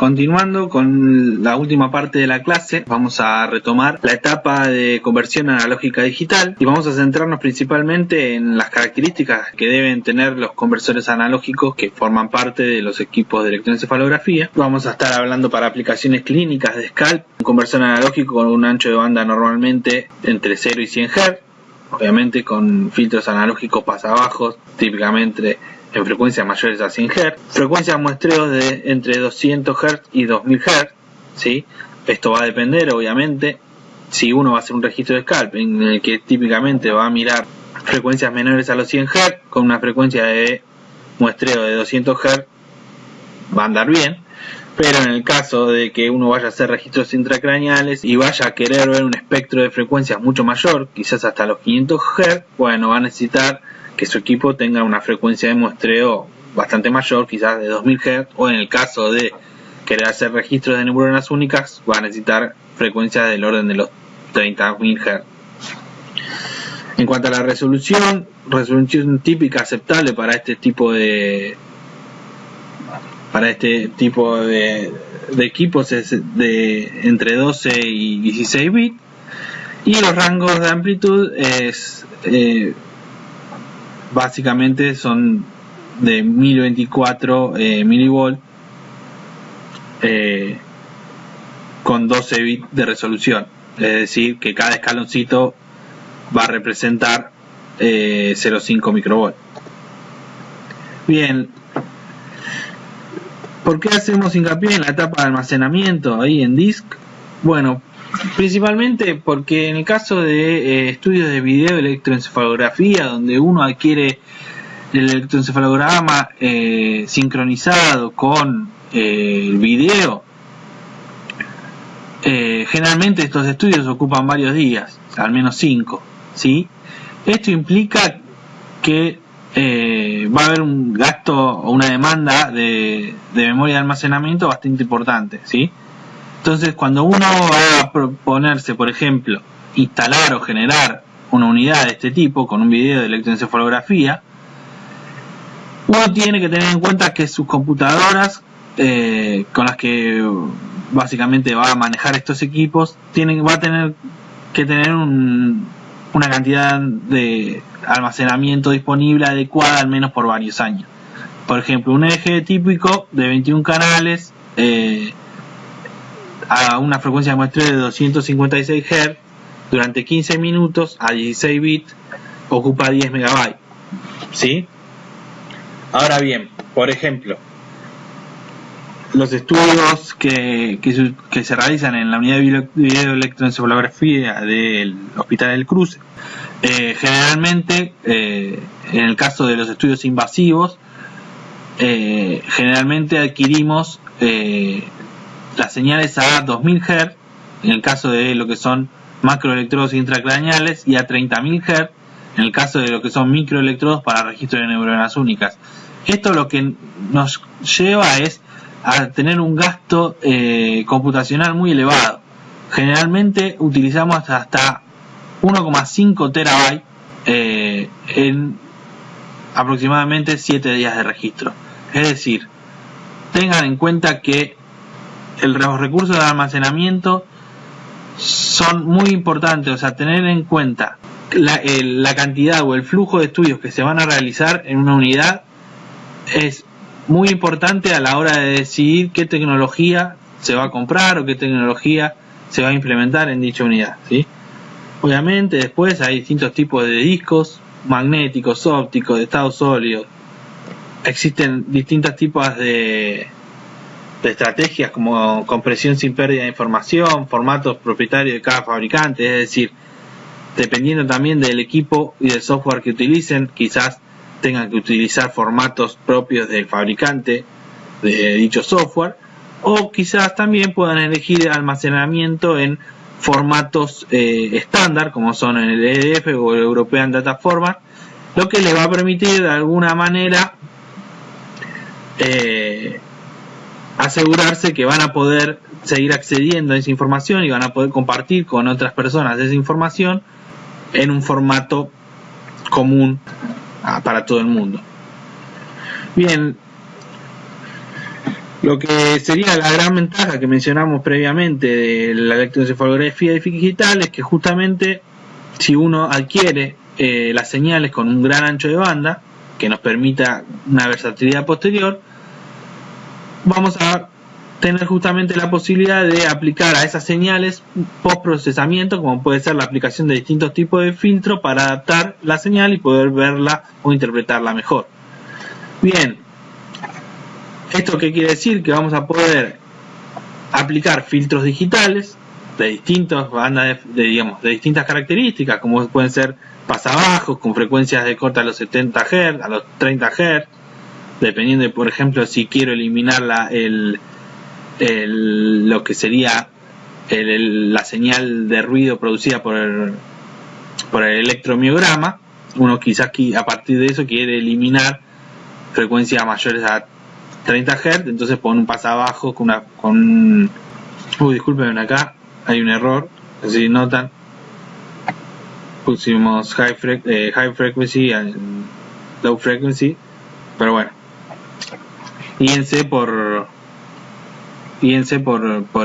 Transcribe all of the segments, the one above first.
Continuando con la última parte de la clase, vamos a retomar la etapa de conversión analógica digital y vamos a centrarnos principalmente en las características que deben tener los conversores analógicos que forman parte de los equipos de electroencefalografía. Vamos a estar hablando para aplicaciones clínicas de scalp, un conversor analógico con un ancho de banda normalmente entre 0 y 100 Hz, obviamente con filtros analógicos pasabajos, típicamente en frecuencias mayores a 100 Hz, frecuencias muestreos de entre 200 Hz y 2000 Hz, ¿sí? Esto va a depender, obviamente, si uno va a hacer un registro de scalp en el que típicamente va a mirar frecuencias menores a los 100 Hz, con una frecuencia de muestreo de 200 Hz, va a andar bien. Pero en el caso de que uno vaya a hacer registros intracraneales y vaya a querer ver un espectro de frecuencias mucho mayor, quizás hasta los 500 Hz, bueno, va a necesitar que su equipo tenga una frecuencia de muestreo bastante mayor, quizás de 2000 Hz, o en el caso de querer hacer registros de neuronas únicas, va a necesitar frecuencias del orden de los 30.000 Hz. En cuanto a la resolución típica aceptable para este tipo de equipos es de entre 12 y 16 bits, y los rangos de amplitud básicamente son de 1024 milivolt con 12 bits de resolución, es decir que cada escaloncito va a representar 0,5 microvolt. Bien, ¿por qué hacemos hincapié en la etapa de almacenamiento ahí en disk? Bueno, principalmente porque en el caso de estudios de video electroencefalografía, donde uno adquiere el electroencefalograma sincronizado con el video, generalmente estos estudios ocupan varios días, al menos 5, ¿sí? Esto implica que va a haber un gasto o una demanda de memoria de almacenamiento bastante importante, ¿sí? Entonces, cuando uno va a proponerse, por ejemplo, instalar o generar una unidad de este tipo con un video de electroencefalografía, uno tiene que tener en cuenta que sus computadoras con las que básicamente va a manejar estos equipos va a tener que tener una cantidad de almacenamiento disponible adecuada al menos por varios años. Por ejemplo, un eje típico de 21 canales a una frecuencia de muestreo de 256 Hz durante 15 minutos a 16 bits ocupa 10 MB, ¿sí? Ahora bien, por ejemplo, los estudios que se realizan en la unidad de video electroencefalografía del Hospital del Cruce, generalmente, en el caso de los estudios invasivos, generalmente adquirimos las señales a 2000 Hz, en el caso de lo que son macroelectrodos intracraneales, y a 30.000 Hz, en el caso de lo que son microelectrodos para registro de neuronas únicas. Esto lo que nos lleva es a tener un gasto computacional muy elevado. Generalmente utilizamos hasta 1,5 terabytes en aproximadamente 7 días de registro. Es decir, tengan en cuenta que los recursos de almacenamiento son muy importantes, o sea, tener en cuenta la cantidad o el flujo de estudios que se van a realizar en una unidad es muy importante a la hora de decidir qué tecnología se va a comprar o qué tecnología se va a implementar en dicha unidad, ¿sí? Obviamente después hay distintos tipos de discos, magnéticos, ópticos, de estado sólido. Existen distintos tipos de estrategias como compresión sin pérdida de información, formatos propietarios de cada fabricante, es decir, dependiendo también del equipo y del software que utilicen, quizás tengan que utilizar formatos propios del fabricante de dicho software, o quizás también puedan elegir almacenamiento en formatos estándar, como son el EDF o el European Data Format, lo que les va a permitir de alguna manera asegurarse que van a poder seguir accediendo a esa información y van a poder compartir con otras personas esa información en un formato común para todo el mundo. Bien, Lo que sería la gran ventaja que mencionamos previamente de la electroencefalografía digital es que justamente si uno adquiere las señales con un gran ancho de banda que nos permita una versatilidad posterior, vamos a tener justamente la posibilidad de aplicar a esas señales postprocesamiento, como puede ser la aplicación de distintos tipos de filtros para adaptar la señal y poder verla o interpretarla mejor. Bien, ¿esto qué quiere decir? Que vamos a poder aplicar filtros digitales de distintas bandas de distintas características, como pueden ser pasabajos con frecuencias de corte a los 70 Hz, a los 30 Hz, dependiendo de, por ejemplo, si quiero eliminar lo que sería la señal de ruido producida por el electromiograma. Uno quizás a partir de eso quiere eliminar frecuencias mayores a 30 Hz, entonces pone un pasabajo disculpen, acá hay un error, si notan, pusimos high frequency and low frequency, pero bueno, guíense por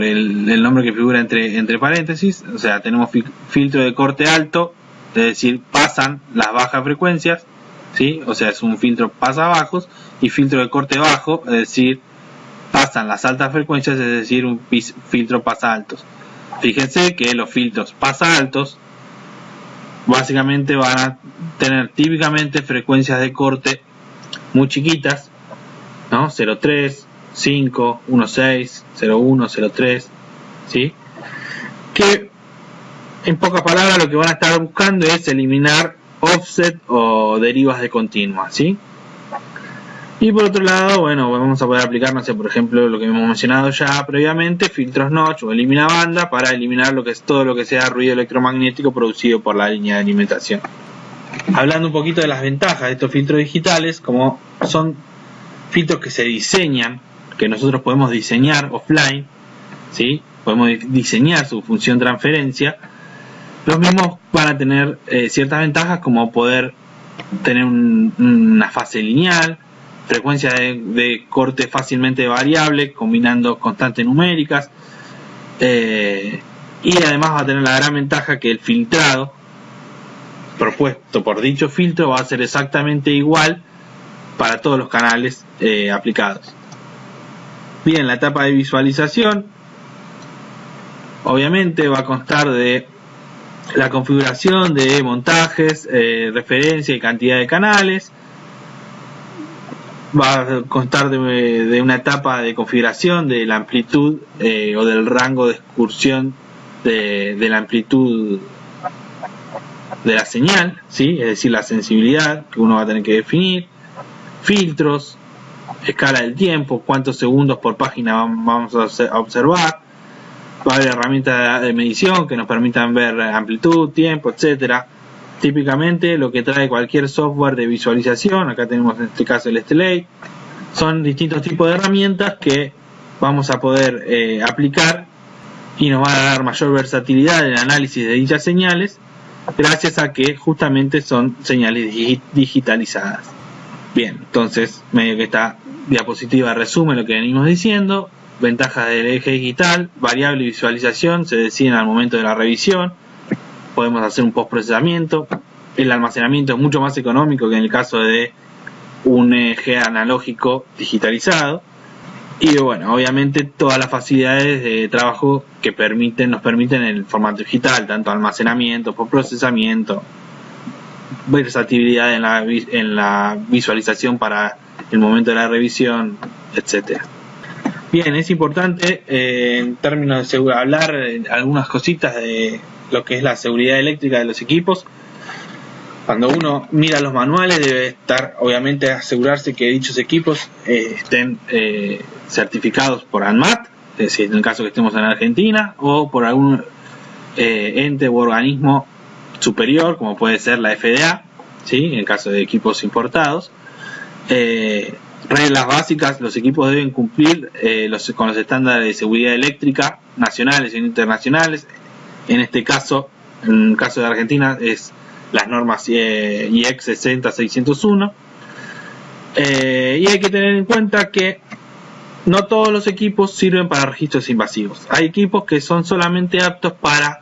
el nombre que figura entre paréntesis. O sea, tenemos filtro de corte alto, es decir, pasan las bajas frecuencias, ¿sí? O sea, es un filtro pasabajos, y filtro de corte bajo, es decir, pasan las altas frecuencias, es decir, un filtro pasa altos. Fíjense que los filtros pasa altos básicamente van a tener típicamente frecuencias de corte muy chiquitas, ¿no? 0.3, 5, 1.6, 0.1, 0.3, ¿sí? Que en pocas palabras lo que van a estar buscando es eliminar offset o derivas de continua, ¿sí? Y por otro lado, bueno, vamos a poder aplicar, no sé, por ejemplo, lo que hemos mencionado ya previamente, filtros notch o elimina banda para eliminar todo lo que sea ruido electromagnético producido por la línea de alimentación. Hablando un poquito de las ventajas de estos filtros digitales, como son filtros que se diseñan, que nosotros podemos diseñar offline, ¿sí? Podemos diseñar su función transferencia. Los mismos van a tener ciertas ventajas, como poder tener una fase lineal, frecuencia de corte fácilmente variable, combinando constantes numéricas, y además va a tener la gran ventaja que el filtrado propuesto por dicho filtro va a ser exactamente igual para todos los canales aplicados. Bien, la etapa de visualización obviamente va a constar de la configuración de montajes, referencia y cantidad de canales. Va a constar de una etapa de configuración de la amplitud o del rango de excursión de la amplitud de la señal, ¿sí? Es decir, la sensibilidad que uno va a tener que definir, filtros, escala del tiempo, cuántos segundos por página vamos a observar. Va a haber herramientas de medición que nos permitan ver amplitud, tiempo, etcétera. Típicamente lo que trae cualquier software de visualización, acá tenemos en este caso el STLA, son distintos tipos de herramientas que vamos a poder aplicar y nos van a dar mayor versatilidad en el análisis de dichas señales, gracias a que justamente son señales digitalizadas. Bien, entonces medio que esta diapositiva resume lo que venimos diciendo. Ventajas del eje digital: variable y visualización se deciden al momento de la revisión. Podemos hacer un postprocesamiento. El almacenamiento es mucho más económico que en el caso de un eje analógico digitalizado. Y bueno, obviamente todas las facilidades de trabajo que nos permiten el formato digital, tanto almacenamiento, postprocesamiento, versatilidad en la visualización para el momento de la revisión, etcétera. Bien, es importante en términos de seguridad hablar algunas cositas de lo que es la seguridad eléctrica de los equipos. Cuando uno mira los manuales debe estar, obviamente, asegurarse que dichos equipos estén certificados por ANMAT, es decir, en el caso que estemos en Argentina, o por algún ente u organismo superior, como puede ser la FDA, ¿sí? En el caso de equipos importados. Reglas básicas: los equipos deben cumplir con los estándares de seguridad eléctrica nacionales e internacionales. En este caso, en el caso de Argentina, es las normas IEC 60601. Y hay que tener en cuenta que no todos los equipos sirven para registros invasivos. Hay equipos que son solamente aptos para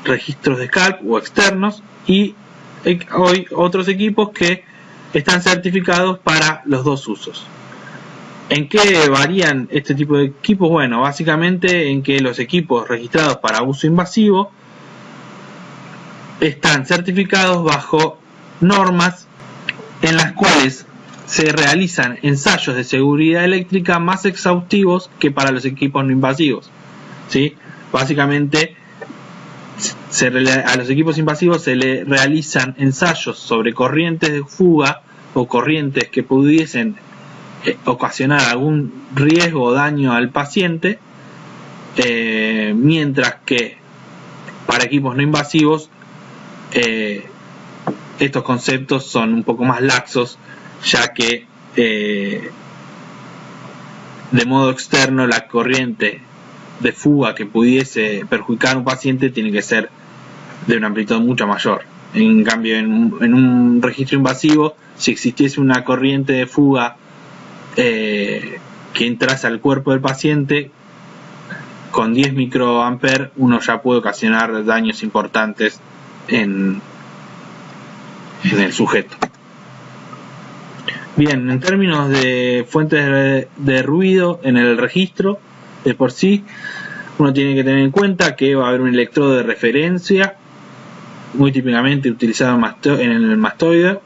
registros de scalp o externos, y hay otros equipos que están certificados para los dos usos. ¿En qué varían este tipo de equipos? Bueno, básicamente en que los equipos registrados para uso invasivo están certificados bajo normas en las cuales se realizan ensayos de seguridad eléctrica más exhaustivos que para los equipos no invasivos, ¿sí? Básicamente a los equipos invasivos se le realizan ensayos sobre corrientes de fuga o corrientes que pudiesen ocasionar algún riesgo o daño al paciente, mientras que para equipos no invasivos estos conceptos son un poco más laxos, ya que de modo externo la corriente de fuga que pudiese perjudicar a un paciente tiene que ser de una amplitud mucho mayor. En cambio, en un registro invasivo, si existiese una corriente de fuga que entrase al cuerpo del paciente, con 10 microamperes uno ya puede ocasionar daños importantes en el sujeto. Bien, en términos de fuentes de ruido en el registro, de por sí, uno tiene que tener en cuenta que va a haber un electrodo de referencia, muy típicamente utilizado en el mastoide.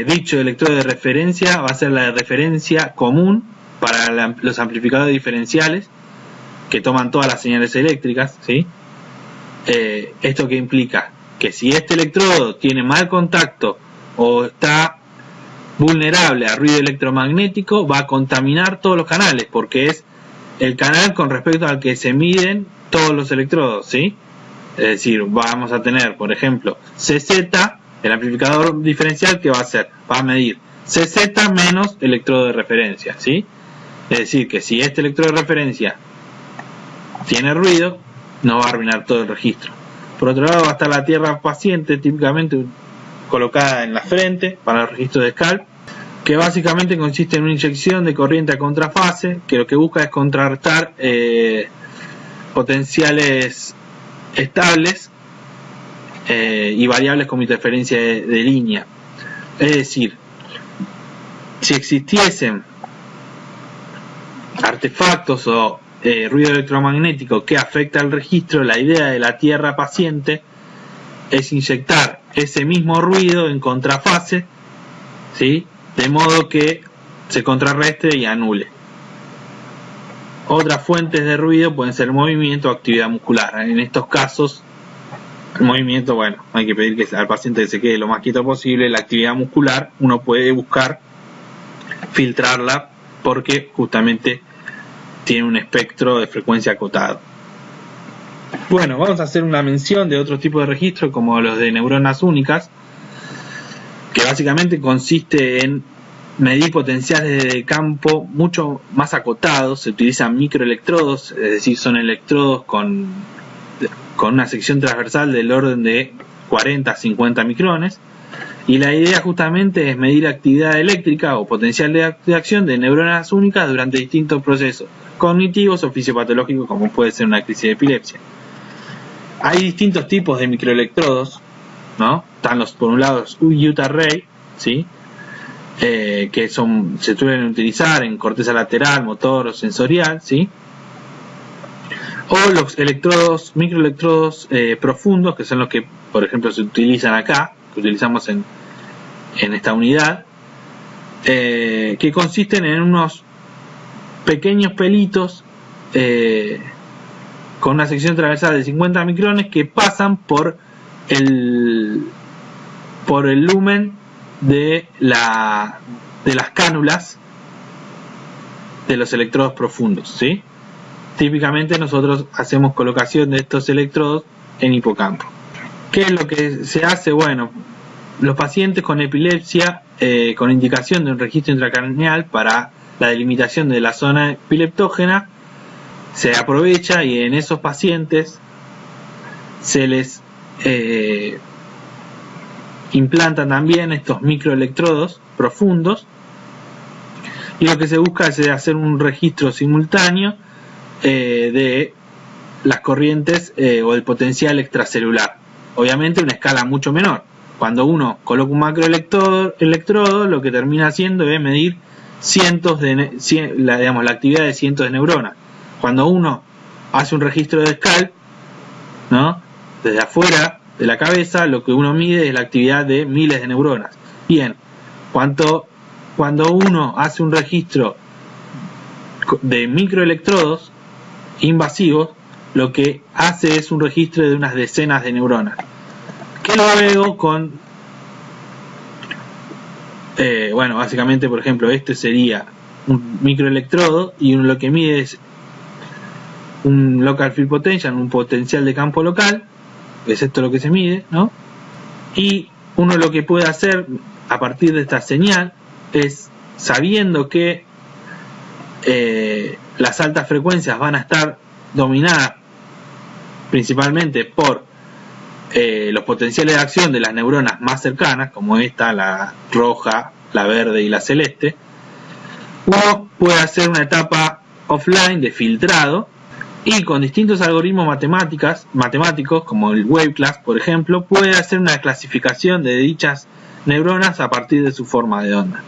Dicho electrodo de referencia va a ser la referencia común para los amplificadores diferenciales que toman todas las señales eléctricas, ¿sí? ¿Esto qué implica? Que si este electrodo tiene mal contacto o está vulnerable a ruido electromagnético, va a contaminar todos los canales, porque es el canal con respecto al que se miden todos los electrodos, ¿sí? Es decir, vamos a tener, por ejemplo, CZ, el amplificador diferencial, que va a hacer, va a medir CZ menos electrodo de referencia, ¿sí? Es decir, que si este electrodo de referencia tiene ruido, nos va a arruinar todo el registro. Por otro lado, va a estar la tierra paciente, típicamente colocada en la frente para el registro de scalp, que básicamente consiste en una inyección de corriente a contrafase, que lo que busca es contrarrestar potenciales estables y variables como interferencia de línea. Es decir, si existiesen artefactos o ruido electromagnético que afecta al registro, la idea de la tierra paciente es inyectar ese mismo ruido en contrafase, ¿sí? De modo que se contrarrestre y anule. Otras fuentes de ruido pueden ser movimiento o actividad muscular. En estos casos, el movimiento, bueno, hay que pedir que al paciente que se quede lo más quieto posible. La actividad muscular uno puede buscar filtrarla porque justamente tiene un espectro de frecuencia acotado. Bueno, vamos a hacer una mención de otro tipo de registro como los de neuronas únicas, que básicamente consiste en medir potenciales de campo mucho más acotados. Se utilizan microelectrodos, es decir, son electrodos con una sección transversal del orden de 40 a 50 micrones, y la idea justamente es medir actividad eléctrica o potencial de acción de neuronas únicas durante distintos procesos cognitivos o fisiopatológicos, como puede ser una crisis de epilepsia. Hay distintos tipos de microelectrodos, ¿no? Están por un lado los Utah Ray, ¿sí? Que se suelen utilizar en corteza lateral, motor o sensorial, ¿sí? O los microelectrodos profundos, que son los que, por ejemplo, se utilizan acá, que utilizamos en esta unidad, que consisten en unos pequeños pelitos con una sección transversal de 50 micrones que pasan por el lumen de las cánulas de los electrodos profundos, ¿sí? Típicamente nosotros hacemos colocación de estos electrodos en hipocampo. ¿Qué es lo que se hace? Bueno, los pacientes con epilepsia con indicación de un registro intracraneal para la delimitación de la zona epileptógena se aprovecha, y en esos pacientes se les implantan también estos microelectrodos profundos y lo que se busca es hacer un registro simultáneo de las corrientes o del potencial extracelular, obviamente a una escala mucho menor. Cuando uno coloca un macroelectrodo, lo que termina haciendo es medir la actividad de cientos de neuronas. Cuando uno hace un registro de scalp, ¿no?, desde afuera de la cabeza, lo que uno mide es la actividad de miles de neuronas. Bien, cuando uno hace un registro de microelectrodos invasivos, lo que hace es un registro de unas decenas de neuronas. Que luego bueno, básicamente, por ejemplo, este sería un microelectrodo y uno lo que mide es un local field potential, un potencial de campo local, es esto lo que se mide, ¿no? Y uno lo que puede hacer a partir de esta señal es, sabiendo que las altas frecuencias van a estar dominadas principalmente por los potenciales de acción de las neuronas más cercanas, como esta, la roja, la verde y la celeste, uno puede hacer una etapa offline de filtrado y con distintos algoritmos matemáticos como el Wave Class, por ejemplo, puede hacer una clasificación de dichas neuronas a partir de su forma de onda.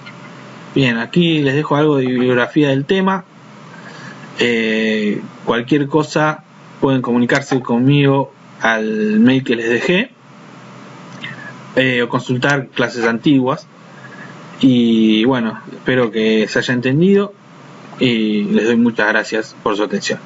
Bien, aquí les dejo algo de bibliografía del tema. Cualquier cosa pueden comunicarse conmigo al mail que les dejé, o consultar clases antiguas. Y bueno, espero que se haya entendido y les doy muchas gracias por su atención.